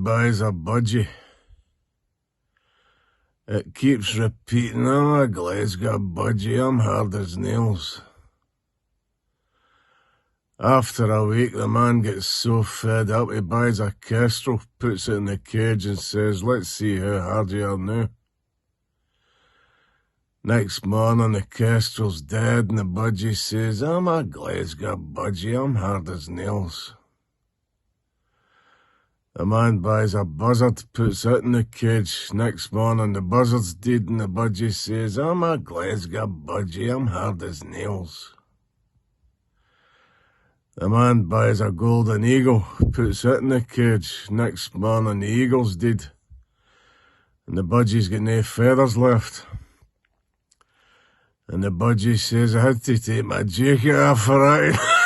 buys a budgie. It keeps repeating, I'm a Glesga Budgie, I'm hard as nails. After a week, the man gets so fed up, he buys a kestrel, puts it in the cage and says, let's see how hard you are now. Next morning, the kestrel's dead and the budgie says, I'm a Glesga Budgie, I'm hard as nails. The man buys a buzzard, puts it in the cage. Next morning, the buzzard's dead and the budgie says, I'm a Glesga Budgie, I'm hard as nails. The man buys a golden eagle, puts it in the cage. Next morning, the eagle's dead and the budgie's got no feathers left. And the budgie says, I had to take my jacket off for that.